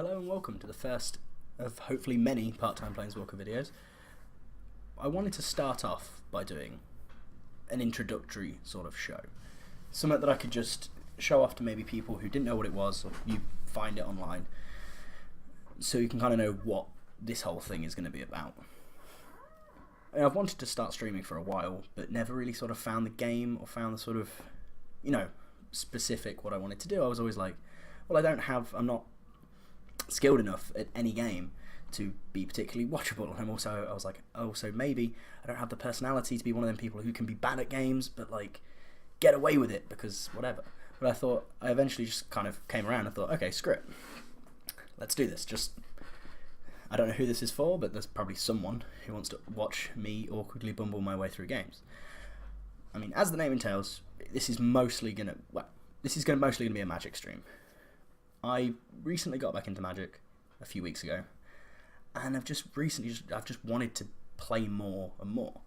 Hello and welcome to the first of hopefully many part-time Planeswalker videos. I wanted to start off by doing an introductory sort of show. Something that I could just show off to maybe people who didn't know what it was, or you find it online, so you can kind of know what this whole thing is going to be about. And I've wanted to start streaming for a while, but never really sort of found the game or found the sort of, specific what I wanted to do. I was always like, well, I'm not skilled enough at any game to be particularly watchable. And I was like, oh, so maybe I don't have the personality to be one of them people who can be bad at games, but like get away with it because whatever. But I eventually just kind of came around and thought, okay, screw it. Let's do this. I don't know who this is for, but there's probably someone who wants to watch me awkwardly bumble my way through games. I mean, as the name entails, this is mostly gonna be a Magic stream. I recently got back into Magic a few weeks ago, and I've just wanted to play more and more.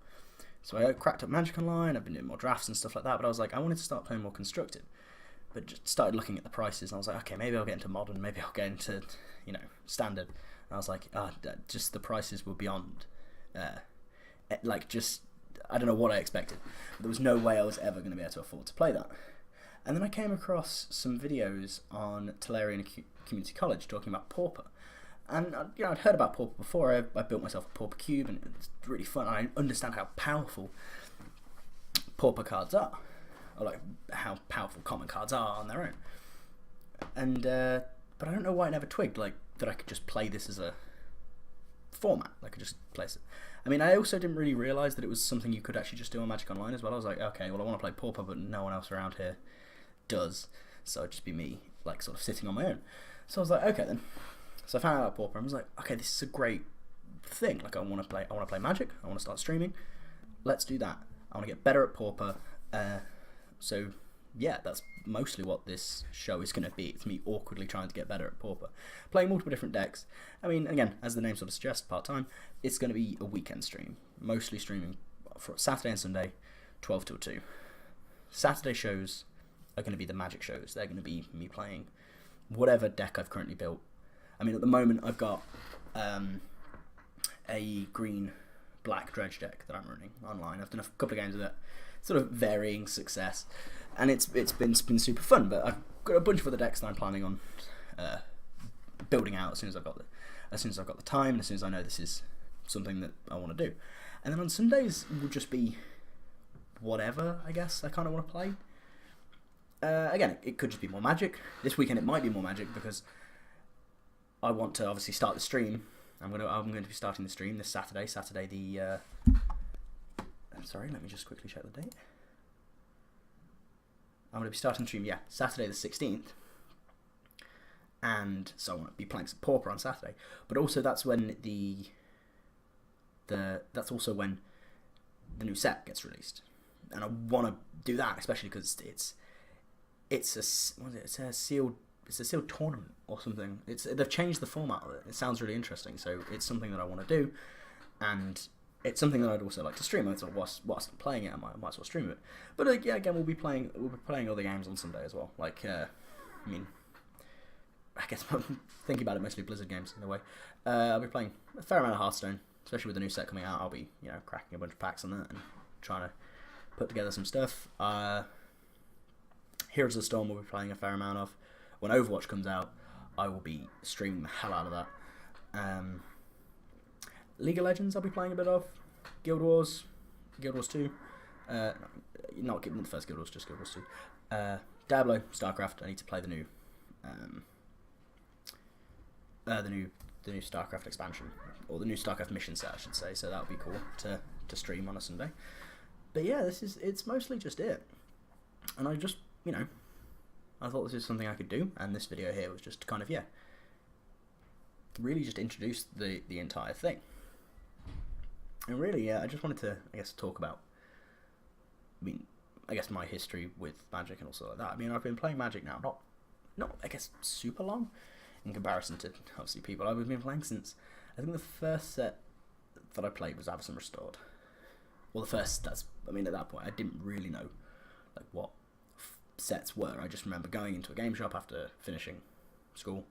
So I cracked up Magic Online. I've been doing more drafts and stuff like that. But I was like, I wanted to start playing more constructed. But just started looking at the prices, and I was like, okay, maybe I'll get into modern. Maybe I'll get into standard. And I was like, just the prices were beyond, I don't know what I expected. There was no way I was ever going to be able to afford to play that. And then I came across some videos on Tolarian Community College talking about Pauper. And I'd heard about Pauper before. I built myself a Pauper cube, and it's really fun. I understand how powerful Pauper cards are, or like how powerful common cards are on their own. And but I don't know why I never twigged like that I could just play this as a format. I could just place it. I mean, I also didn't really realise that it was something you could actually just do on Magic Online as well. I was like, okay, well, I want to play Pauper, but no one else around here does, so it'd just be me, like, sort of sitting on my own. So I was like, okay then. So I found out about Pauper and was like, okay, this is a great thing. Like, I want to play Magic. I want to start streaming. Let's do that. I want to get better at Pauper. So yeah, that's mostly what this show is going to be. It's me awkwardly trying to get better at Pauper, playing multiple different decks. I mean, again, as the name sort of suggests, part-time, it's going to be a weekend stream, mostly streaming for Saturday and Sunday, 12 till 2. Saturday shows are going to be the Magic shows. They're going to be me playing whatever deck I've currently built. I mean, at the moment, I've got a green-black dredge deck that I'm running online. I've done a couple of games with it, sort of varying success, and it's been super fun. But I've got a bunch of other decks that I'm planning on building out as soon as I've got the time, and as soon as I know this is something that I want to do. And then on Sundays will just be whatever, I guess, I kind of want to play. Again, it could just be more Magic. This weekend it might be more Magic because I want to obviously start the stream. I'm going to be starting the stream this Saturday. Sorry, let me just quickly check the date. I'm going to be starting the stream, Saturday the 16th. And so I want to be playing some Pauper on Saturday. But also that's when that's also when the new set gets released. And I want to do that, especially because it's a sealed tournament or something. They've changed the format of it. It sounds really interesting, so it's something that I want to do, and it's something that I'd also like to stream. Whilst I'm playing it, I might as well stream it. But again, we'll be playing other games on Sunday as well. Like, I guess I'm thinking about it, mostly Blizzard games in a way. I'll be playing a fair amount of Hearthstone, especially with the new set coming out. I'll be cracking a bunch of packs on that and trying to put together some stuff. Heroes of the Storm will be playing a fair amount of. When Overwatch comes out, I will be streaming the hell out of that. League of Legends I'll be playing a bit of. Guild Wars 2. Not the first Guild Wars, just Guild Wars 2. Diablo, StarCraft. I need to play the new StarCraft expansion, or the new StarCraft mission set, I should say. So that would be cool to stream on a Sunday. But yeah, it's mostly just it. And I just I thought this is something I could do, and this video here was just to kind of really just introduce the entire thing. And really, I just wanted to, I guess, talk about, my history with Magic and also like that. I mean, I've been playing Magic now, not I guess super long in comparison to obviously people I've been playing since. I think the first set that I played was Avacyn Restored. Well, at that point I didn't really know like what sets were. I just remember going into a game shop after finishing school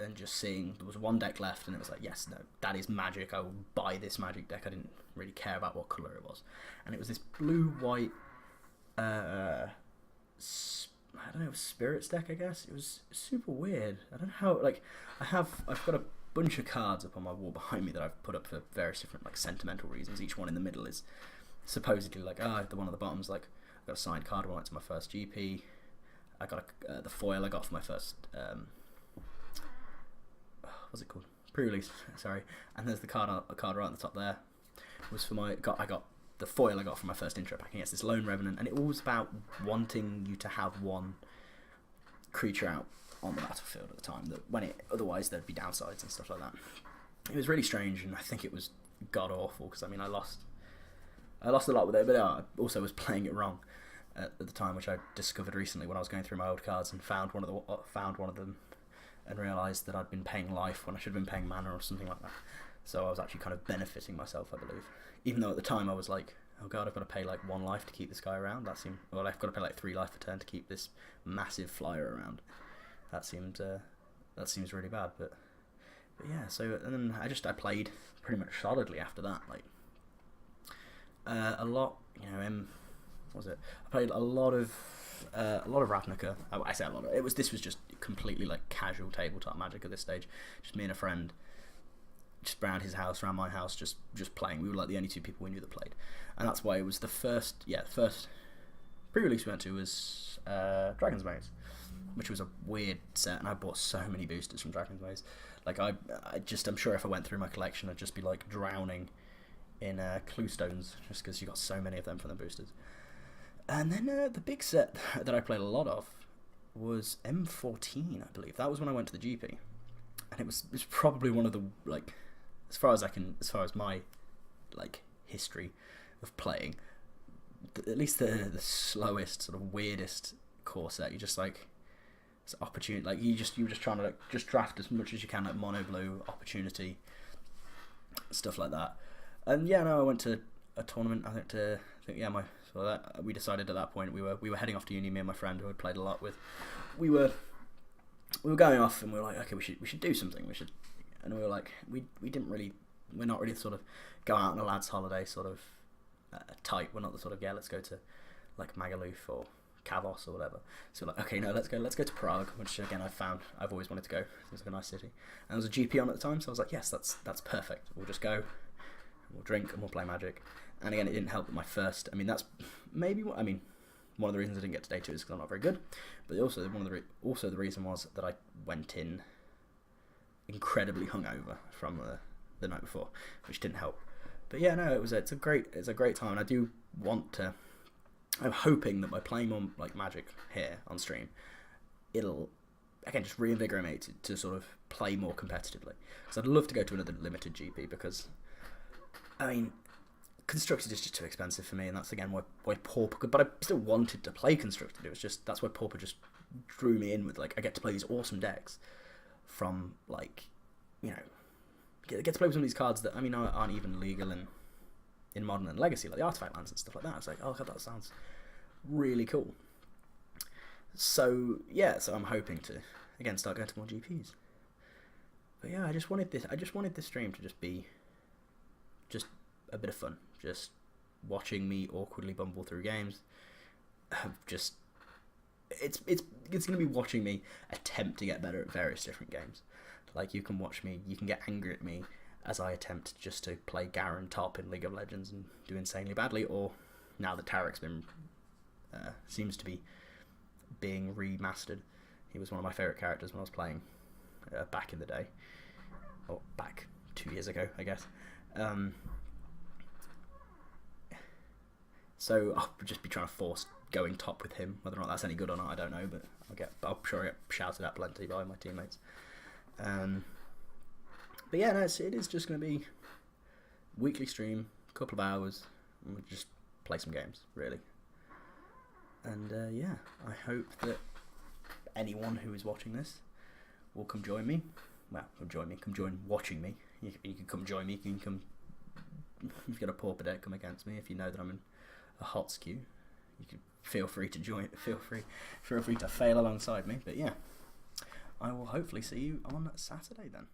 and just seeing there was one deck left, and it was like, yes, no, that is Magic. I will buy this Magic deck. I didn't really care about what colour it was, and it was this blue-white, I don't know, Spirits deck, I guess. It was super weird. I don't know how. Like, I've got a bunch of cards up on my wall behind me that I've put up for various different like sentimental reasons. Each one in the middle is supposedly like, the one at the bottom's like, I got a signed card when I went to my first GP. I got the foil I got for my first what's it called? Pre-release, sorry. And there's the card right at the top there. It was for I got the foil I got for my first intro pack. It's this Lone Revenant, and it was about wanting you to have one creature out on the battlefield at the time. That otherwise there'd be downsides and stuff like that. It was really strange, and I think it was god awful because I lost a lot with it, but I also was playing it wrong at the time, which I discovered recently when I was going through my old cards and found one of them. And realised that I'd been paying life when I should have been paying mana or something like that. So I was actually kind of benefiting myself, I believe. Even though at the time I was like, oh god, I've got to pay like 1 life to keep this guy around. I've got to pay like 3 life a turn to keep this massive flyer around. That seems really bad. But yeah, so and then I played pretty much solidly after that. Like a lot, what was it? I played a lot of Ravnica. I say a lot of this was just completely like casual tabletop Magic at this stage. Just me and a friend, just around his house, around my house, just playing. We were like the only 2 people we knew that played, and that's why it was the first pre-release we went to was Dragon's Maze, which was a weird set, and I bought so many boosters from Dragon's Maze. Like I'm sure if I went through my collection, I'd just be like drowning in clue stones, just because you got so many of them from the boosters. And then the big set that I played a lot of was M14, I believe. That was when I went to the GP, and it was probably one of the, like, as far as my like history of playing, at least the slowest, sort of weirdest core set. You just like, it's opportunity. Like you were just trying to like just draft as much as you can, like mono blue, opportunity, stuff like that. And yeah, no, I went to a tournament. We decided at that point we were heading off to uni. Me and my friend who had played a lot with, we were going off, and we were like, okay, we should do something. And we were like, we're not really sort of go out on a lad's holiday sort of type. We're not the sort of let's go to like Magaluf or Kavos or whatever. So we're like, okay, no, let's go to Prague, which again I've always wanted to go. It was like a nice city, and there was a GP on at the time, so I was like, yes, that's perfect. We'll just go, we'll drink, and we'll play Magic. And again, it didn't help that my first. That's maybe one of the reasons I didn't get to day 2 is because I'm not very good. But also the reason was that I went in incredibly hungover from the night before, which didn't help. But yeah, no, it's a great time. And I do want to. I'm hoping that by playing more like Magic here on stream, it'll again just reinvigorate me to sort of play more competitively. Because I'd love to go to another limited GP because, Constructed is just too expensive for me, and that's again why Pauper. But I still wanted to play Constructed. It was just that's why Pauper just drew me in with like I get to play these awesome decks from like get to play with some of these cards that aren't even legal in Modern and Legacy, like the Artifact lands and stuff like that. It's like, oh god, that sounds really cool. So yeah, I'm hoping to again start going to more GPs. But yeah, I just wanted this stream to just be just a bit of fun. Just watching me awkwardly bumble through games. It's going to be watching me attempt to get better at various different games. Like you can watch me, you can get angry at me as I attempt just to play Garen top in League of Legends and do insanely badly, or now that Tarek's been seems to be being remastered. He was one of my favourite characters when I was playing back in the day, or back 2 years ago, I guess. So I'll just be trying to force going top with him. Whether or not that's any good or not, I don't know, but I'm sure I get shouted at plenty by my teammates. But yeah, no, it is just going to be weekly stream, a couple of hours, and we just play some games, really. And yeah, I hope that anyone who is watching this will come join me. Well, come join watching me. You can come join me. You can come. If you've got a Pauper deck, come against me. If you know that I'm in a hot skew, you can feel free to join. Feel free to fail alongside me. But yeah, I will hopefully see you on Saturday then.